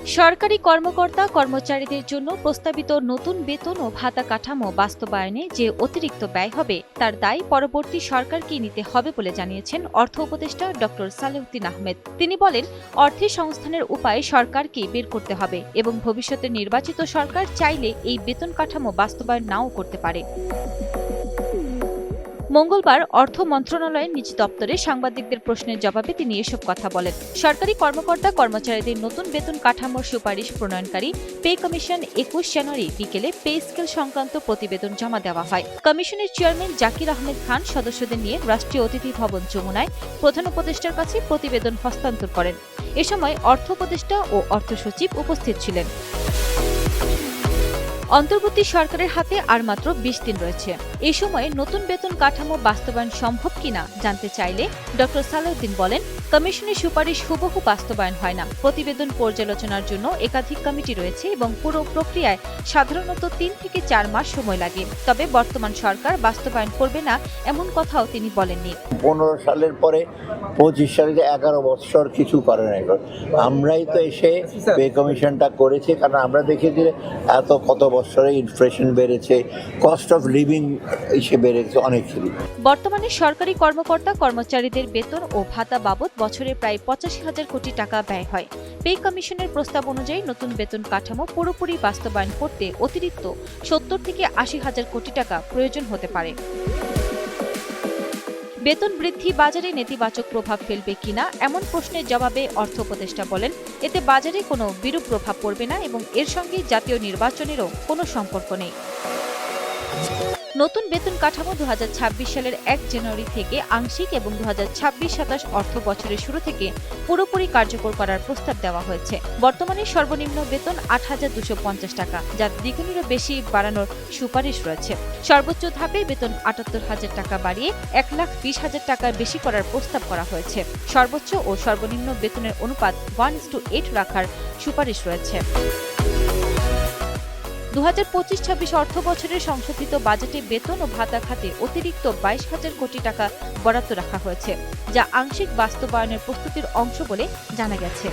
সরকারি কর্মকর্তা কর্মচারীদের জন্য প্রস্তাবিত নতুন বেতন ও ভাতা কাঠামো বাস্তবায়নে যে অতিরিক্ত ব্যয় হবে তার দায় পরবর্তী সরকারকেই নিতে হবে বলে জানিয়েছেন অর্থ উপদেষ্টা ডক্টর সালেউদ্দিন আহমেদ। তিনি বলেন, অর্থের সংস্থানের উপায় সরকারকেই বের করতে হবে এবং ভবিষ্যতে নির্বাচিত সরকার চাইলে এই বেতন কাঠামো বাস্তবায়ন নাও করতে পারে। মঙ্গলবার অর্থ মন্ত্রণালয়ের নিজ দপ্তরে সাংবাদিকদের প্রশ্নের জবাবে তিনি এসব কথা বলেন। সরকারি কর্মকর্তা কর্মচারীদের নতুন বেতন কাঠামোর সুপারিশ প্রণয়নকারী পে কমিশন ২১ জানুয়ারি বিকেলে পে স্কেল সংক্রান্ত প্রতিবেদন জমা দেওয়া হয়। কমিশনের চেয়ারম্যান জাকির আহমেদ খান সদস্যদের নিয়ে রাষ্ট্রীয় অতিথি ভবন যমুনায় প্রধান উপদেষ্টার কাছে প্রতিবেদন হস্তান্তর করেন। এ সময় অর্থ উপদেষ্টা ও অর্থ সচিব উপস্থিত ছিলেন। অন্তর্বর্তী সরকারের হাতে আর মাত্র ২০ দিন রয়েছে। এই সময়ে নতুন বেতন কাঠামো বাস্তবায়ন সম্ভব কিনা জানতে চাইলে ডক্টর সালেউদ্দিন বলেন, কমিশনের সুপারিশ হুবহু বাস্তবায়ন হয় না। প্রতিবেদন পর্যালোচনার জন্য একাধিক কমিটি রয়েছে এবং পুরো প্রক্রিয়ায় সাধারণত ৩ থেকে ৪ মাস সময় লাগে। তবে বর্তমান সরকার বাস্তবায়ন করবে না এমন কথাও তিনি বলেননি। ১৫ সালের পরে ২৫ সালে ১১ বছর কিছু করে নাই। আমরাই তো এসে পে কমিশনটা করেছি, কারণ আমরা দেখেছি কত বছরে ইনফ্লেশন বেড়েছে, কস্ট অফ লিভিং এসে বেড়েছে অনেক কিছু। বর্তমানে সরকারি কর্মকর্তা কর্মচারীদের বেতন ও ভাতা বাবদ বছরে প্রায় ৮৫,০০০ কোটি টাকা ব্যয় হয়। পে কমিশনের প্রস্তাব অনুযায়ী নতুন বেতন কাঠামো পুরোপুরি বাস্তবায়ন করতে অতিরিক্ত ৭০ থেকে ৮০,০০০ কোটি টাকা প্রয়োজন হতে পারে। বেতন বৃদ্ধি বাজারে নেতিবাচক প্রভাব ফেলবে কিনা এমন প্রশ্নের জবাবে অর্থ উপদেষ্টা বলেন, এতে বাজারে কোনো বিরূপ প্রভাব পড়বে না এবং এর সঙ্গে জাতীয় নির্বাচনেরও কোনো সম্পর্ক নেই। নতুন বেতন কাঠামো ২০২৬ সালের ১ জানুয়ারি থেকে আংশিক এবং ২০২৬-২৭ অর্থ বছরের শুরু থেকে পুরোপুরি কার্যকর করার প্রস্তাব দেওয়া হয়েছে। বর্তমানে সর্বনিম্ন বেতন ৮,২৫০ টাকা, যা দ্বিগুণেরও বেশি বাড়ানোর সুপারিশ রয়েছে। সর্বোচ্চ ধাপে বেতন ৭৮,০০০ টাকা বাড়িয়ে ১,২০,০০০ টাকার বেশি করার প্রস্তাব করা হয়েছে। সর্বোচ্চ ও সর্বনিম্ন বেতনের অনুপাত 1:8 রাখার সুপারিশ রয়েছে। ২০২৫-২৬ অর্থ বছরের সংশোধিত বাজেটে বেতন ও ভাতা খাতে অতিরিক্ত ২২,০০০ কোটি টাকা বরাদ্দ রাখা হয়েছে, যা আংশিক বাস্তবায়নের প্রস্তুতির অংশ বলে জানা গেছে।